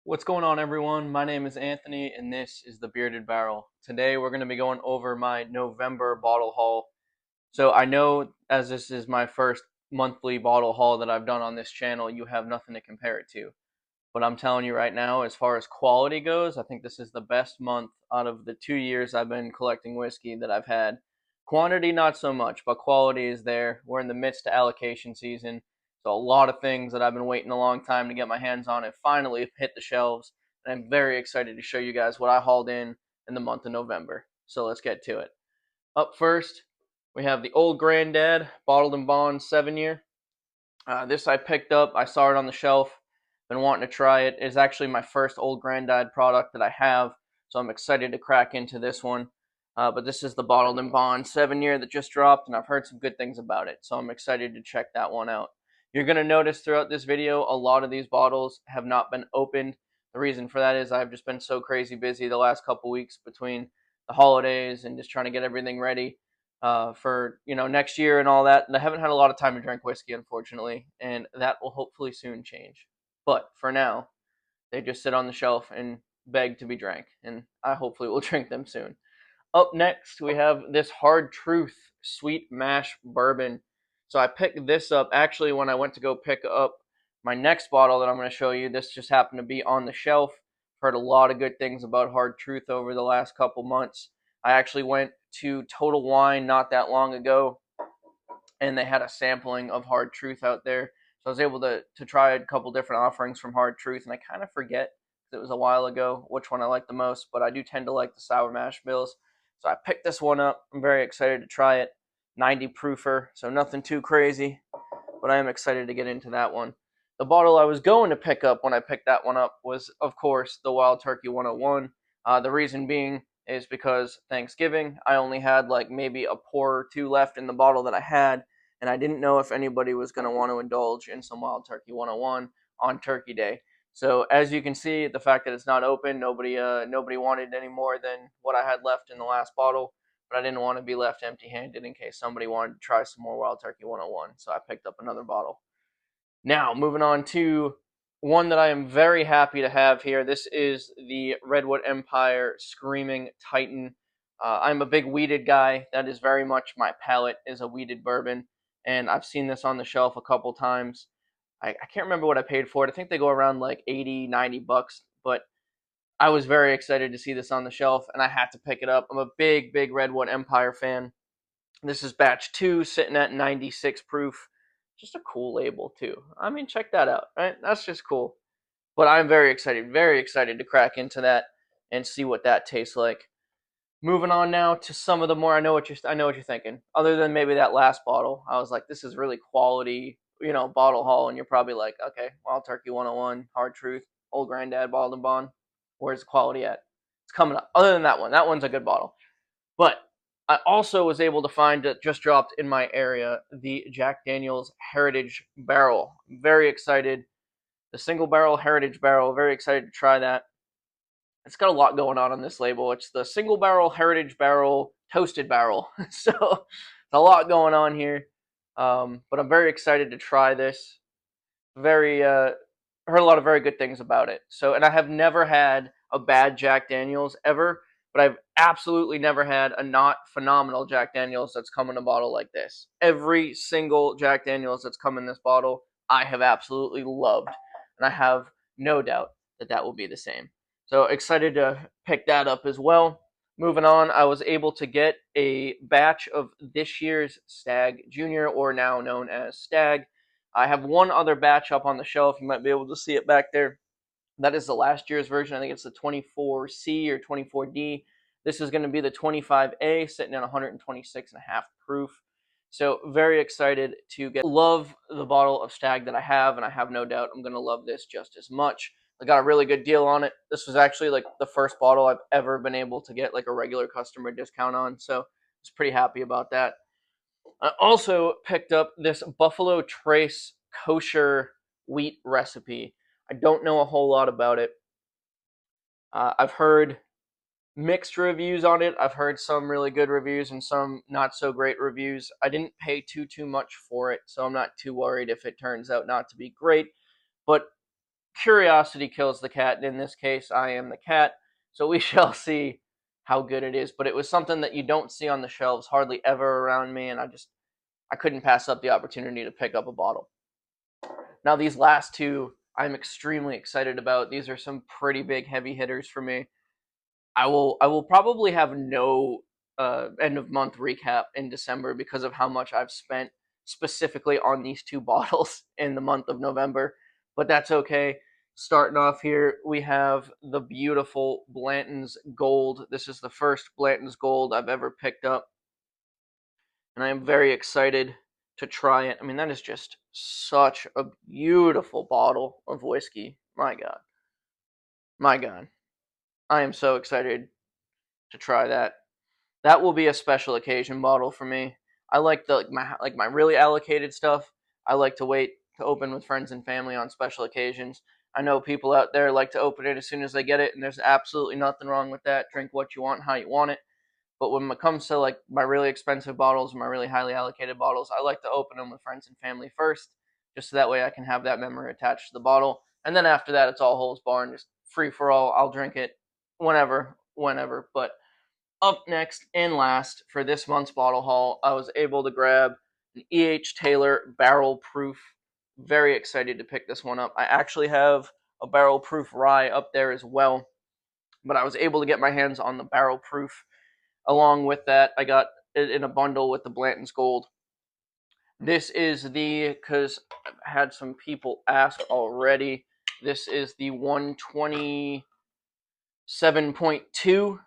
What's going on, everyone? My name is Anthony, and this is the Bearded Barrel. Today, we're going to be going over my November bottle haul. So, I know as this is my first monthly bottle haul that I've done on this channel, you have nothing to compare it to. But I'm telling you right now, as far as quality goes, I think this is the best month out of the 2 years I've been collecting whiskey that I've had. Quantity, not so much, but quality is there. We're in the midst of allocation season. So a lot of things that I've been waiting a long time to get my hands on have finally hit the shelves. And I'm very excited to show you guys what I hauled in the month of November. So let's get to it. Up first, we have the Old Granddad Bottled and Bond 7 year. This I picked up. I saw it on the shelf. Been wanting to try it. It's actually my first Old Granddad product that I have, so I'm excited to crack into this one. But this is the Bottled and Bond 7 year that just dropped, and I've heard some good things about it, so I'm excited to check that one out. You're going to notice throughout this video, a lot of these bottles have not been opened. The reason for that is I've just been so crazy busy the last couple weeks between the holidays and just trying to get everything ready for next year and all that. And I haven't had a lot of time to drink whiskey, unfortunately, and that will hopefully soon change. But for now, they just sit on the shelf and beg to be drank, and I hopefully will drink them soon. Up next, we have this Hard Truth Sweet Mash Bourbon. So I picked this up actually when I went to go pick up my next bottle that I'm going to show you. This just happened to be on the shelf. Heard a lot of good things about Hard Truth over the last couple months. I actually went to Total Wine not that long ago, and they had a sampling of Hard Truth out there. So I was able to try a couple different offerings from Hard Truth, and I kind of forget, because it was a while ago, which one I like the most, but I do tend to like the Sour Mash Bills. So I picked this one up. I'm very excited to try it. 90 proofer, so nothing too crazy, but I am excited to get into that one. The bottle I was going to pick up when I picked that one up was, of course, the Wild Turkey 101. The reason being is because Thanksgiving, I only had like maybe a pour or two left in the bottle that I had, and I didn't know if anybody was going to want to indulge in some Wild Turkey 101 on Turkey Day. So as you can see, the fact that it's not open, nobody wanted any more than what I had left in the last bottle, but I didn't want to be left empty-handed in case somebody wanted to try some more Wild Turkey 101. So I picked up another bottle. Now, moving on to one that I am very happy to have here. This is the Redwood Empire Screaming Titan. I'm a big wheated guy. That is very much my palate, is a wheated bourbon. And I've seen this on the shelf a couple times. I can't remember what I paid for it. I think they go around like 80, 90 bucks. But I was very excited to see this on the shelf, and I had to pick it up. I'm a big, big Redwood Empire fan. This is batch 2, sitting at 96 proof. Just a cool label, too. I mean, check that out, right? That's just cool. But I'm very excited to crack into that and see what that tastes like. Moving on now to some of the more, I know what you're thinking. Other than maybe that last bottle, I was like, this is really quality, bottle haul, and you're probably like, okay, Wild Turkey 101, Hard Truth, Old Granddad, Bottled and Bond. Where's the quality at? It's coming up. Other than that one's a good bottle. But I also was able to find that just dropped in my area the Jack Daniel's Heritage Barrel. Very excited. The single barrel Heritage Barrel. Very excited to try that. It's got a lot going on this label. It's the single barrel Heritage Barrel Toasted Barrel. So it's a lot going on here. But I'm very excited to try this. Very heard a lot of very good things about it. So, and I have never had a bad Jack Daniel's ever, but I've absolutely never had a not phenomenal Jack Daniel's that's come in a bottle like this. Every single Jack Daniel's that's come in this bottle, I have absolutely loved, and I have no doubt that that will be the same. So excited to pick that up as well. Moving on, I was able to get a batch of this year's Stag Junior, or now known as Stag. I have one other batch up on the shelf. You might be able to see it back there. That is the last year's version. I think it's the 24C or 24D. This is going to be the 25A, sitting at 126.5 proof. So very excited to get. Love the bottle of Stag that I have, and I have no doubt I'm going to love this just as much. I got a really good deal on it. This was actually like the first bottle I've ever been able to get like a regular customer discount on, so I was pretty happy about that. I also picked up this Buffalo Trace kosher wheat recipe. I don't know a whole lot about it. I've heard mixed reviews on it. I've heard some really good reviews and some not so great reviews. I didn't pay too much for it, so I'm not too worried if it turns out not to be great. But curiosity kills the cat, and in this case, I am the cat. So we shall see how good it is. But it was something that you don't see on the shelves hardly ever around me, and I couldn't pass up the opportunity to pick up a bottle. Now these last two, I'm extremely excited about. These are some pretty big heavy hitters for me. I will probably have no end of month recap in December because of how much I've spent specifically on these two bottles in the month of November, but that's okay. Starting off here, we have the beautiful Blanton's Gold. This is the first Blanton's Gold I've ever picked up, and I am very excited to try it. I mean, that is just such a beautiful bottle of whiskey. My God. My God. I am so excited to try that. That will be a special occasion bottle for me. I like my really allocated stuff. I like to wait to open with friends and family on special occasions. I know people out there like to open it as soon as they get it, and there's absolutely nothing wrong with that. Drink what you want, how you want it. But when it comes to like my really expensive bottles, my really highly allocated bottles, I like to open them with friends and family first, just so that way I can have that memory attached to the bottle. And then after that, it's all holes barn, just free for all. I'll drink it whenever. But up next and last for this month's bottle haul, I was able to grab an E.H. Taylor Barrel Proof. Very excited to pick this one up. I actually have a Barrel Proof rye up there as well, but I was able to get my hands on the Barrel Proof. Along with that, I got it in a bundle with the Blanton's Gold. This is because I've had some people ask already, this is the 127.2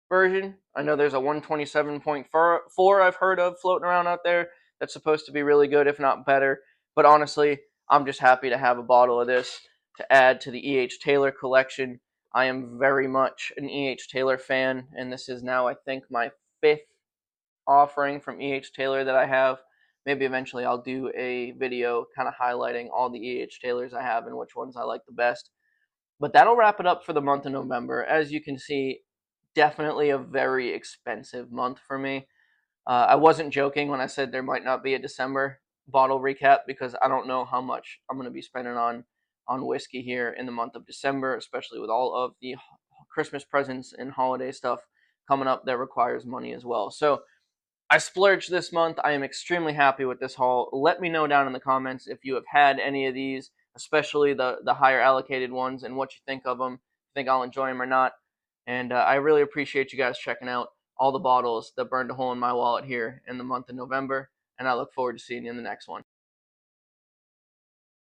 version. I know there's a 127.4 I've heard of floating around out there that's supposed to be really good, if not better. But honestly, I'm just happy to have a bottle of this to add to the E.H. Taylor collection. I am very much an E.H. Taylor fan, and this is now, I think, my 5th offering from E.H. Taylor that I have. Maybe eventually I'll do a video kind of highlighting all the E.H. Taylors I have and which ones I like the best. But that'll wrap it up for the month of November. As you can see, definitely a very expensive month for me. I wasn't joking when I said there might not be a December bottle recap because I don't know how much I'm going to be spending on whiskey here in the month of December, especially with all of the Christmas presents and holiday stuff coming up that requires money as well. So I splurged this month. I am extremely happy with this haul. Let me know down in the comments if you have had any of these, especially the higher allocated ones, and what you think of them. If you think I'll enjoy them or not. And I really appreciate you guys checking out all the bottles that burned a hole in my wallet here in the month of November. And I look forward to seeing you in the next one.